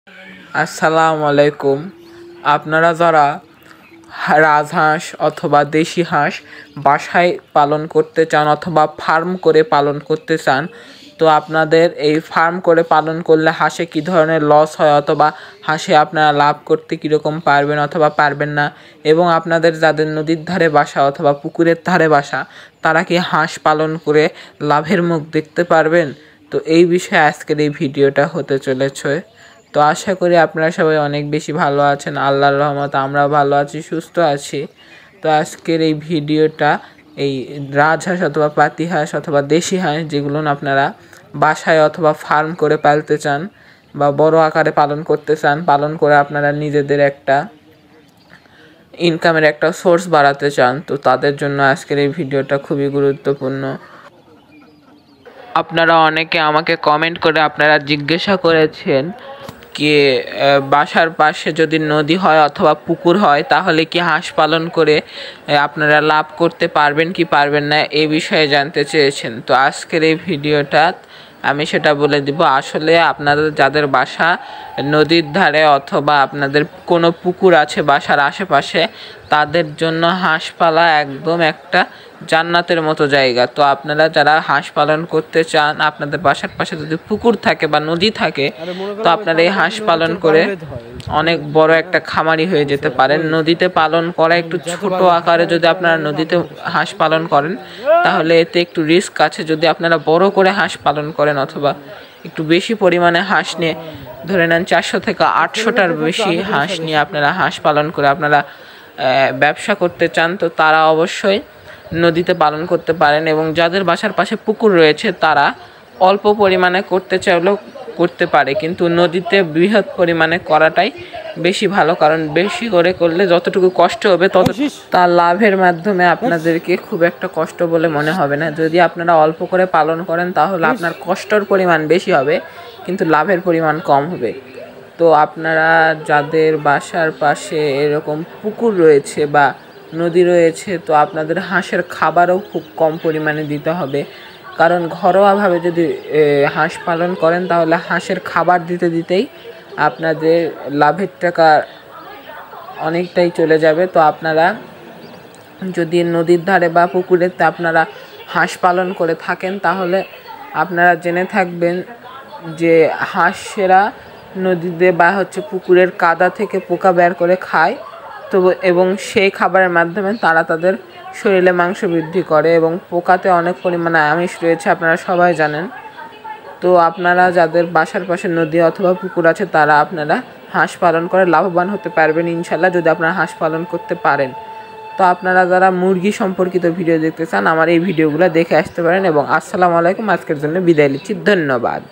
আসসালামু আলাইকুম। আপনারা যারা রাজহাঁস অথবা দেশি হাঁস বাসায় পালন করতে চান অথবা ফার্ম করে পালন করতে চান, তো আপনাদের এই ফার্ম করে পালন করলে হাঁসে কী ধরনের লস হয় অথবা হাঁসে আপনারা লাভ করতে কীরকম পারবেন অথবা পারবেন না, এবং আপনাদের যাদের নদীর ধারে বাসা অথবা পুকুরের ধারে বাসা তারা কি হাঁস পালন করে লাভের মুখ দেখতে পারবেন, তো এই বিষয়ে আজকের এই ভিডিওটা হতে চলেছে। তো আশা করি আপনারা সবাই অনেক বেশি ভালো আছেন। আল্লাহর রহমতে আমরাও ভালো আছি, সুস্থ আছি। তো আজকের এই ভিডিওটা এই রাজহাঁস অথবা পাতিহাঁস অথবা দেশি হাঁস যেগুলো আপনারা বাসায় অথবা ফার্ম করে পালতে চান বা বড় আকারে পালন করতে চান, পালন করে আপনারা নিজেদের একটা ইনকামের একটা সোর্স বাড়াতে চান, তো তাদের জন্য আজকের এই ভিডিওটা খুবই গুরুত্বপূর্ণ। আপনারা অনেকে আমাকে কমেন্ট করে আপনারা জিজ্ঞাসা করেছেন কি বাসার পাশে যদি নদী হয় অথবা পুকুর হয় তাহলে কি হাঁস পালন করে আপনারা লাভ করতে পারবেন কি পারবেন না, এই বিষয়ে জানতে চেয়েছেন। তো আজকের এই ভিডিওটা আমি সেটা বলে দিব। আসলে আপনাদের যাদের বাসা নদীর ধারে অথবা আপনাদের কোনো পুকুর আছে বাসার আশেপাশে, তাদের জন্য হাঁস পালা একদম একটা জান্নাতের মতো জায়গা। তো আপনারা যারা হাঁস পালন করতে চান, আপনাদের বাসার পাশে যদি পুকুর থাকে বা নদী থাকে, তো আপনারা এই হাঁস পালন করে অনেক বড় একটা খামারি হয়ে যেতে পারেন। নদীতে পালন করা একটু ছোট আকারে যদি আপনারা নদীতে হাঁস পালন করেন তাহলে এতে একটু রিস্ক আছে। যদি আপনারা বড় করে হাঁস পালন করেন অথবা একটু বেশি পরিমাণে হাঁস নিয়ে, ধরে নেন 400 থেকে 800টার বেশি হাঁস নিয়ে আপনারা হাঁস পালন করে আপনারা ব্যবসা করতে চান, তো তারা অবশ্যই নদীতে পালন করতে পারেন। এবং যাদের বাসার পাশে পুকুর রয়েছে তারা অল্প পরিমাণে করতে চাইলেও করতে পারে, কিন্তু নদীতে বৃহৎ পরিমাণে করাটাই বেশি ভালো, কারণ বেশি করে করলে যতটুকু কষ্ট হবে তত তার লাভের মাধ্যমে আপনাদেরকে খুব একটা কষ্ট বলে মনে হবে না। যদি আপনারা অল্প করে পালন করেন তাহলে আপনার কষ্টর পরিমাণ বেশি হবে কিন্তু লাভের পরিমাণ কম হবে। তো আপনারা যাদের বাসার পাশে এরকম পুকুর রয়েছে বা নদী রয়েছে, তো আপনাদের হাঁসের খাবারও খুব কম পরিমাণে দিতে হবে, কারণ ঘরোয়াভাবে যদি হাঁস পালন করেন তাহলে হাঁসের খাবার দিতে দিতেই আপনাদের লাভের টাকা অনেকটাই চলে যাবে। তো আপনারা যদি নদীর ধারে বা পুকুরেতে আপনারা হাঁস পালন করে থাকেন তাহলে আপনারা জেনে থাকবেন যে হাঁসেরা নদীতে বা পুকুরের কাদা থেকে পোকা বের করে খায়, তো এবং সেই খাবারের মাধ্যমে তারা তাদের শরীরে মাংস বৃদ্ধি করে এবং পোকাতে অনেক পরিমাণে আমিষ রয়েছে, আপনারা সবাই জানেন। তো আপনারা যাদের বাসার পাশে নদী অথবা পুকুর আছে তারা আপনারা হাঁস পালন করে লাভবান হতে পারবেন ইনশাল্লাহ, যদি আপনারা হাঁস পালন করতে পারেন। তো আপনারা যারা মুরগি সম্পর্কিত ভিডিও দেখতে চান আমার এই ভিডিওগুলো দেখে আসতে পারেন। এবং আসসালামু আলাইকুম, আজকের জন্য বিদায় নিচ্ছি, ধন্যবাদ।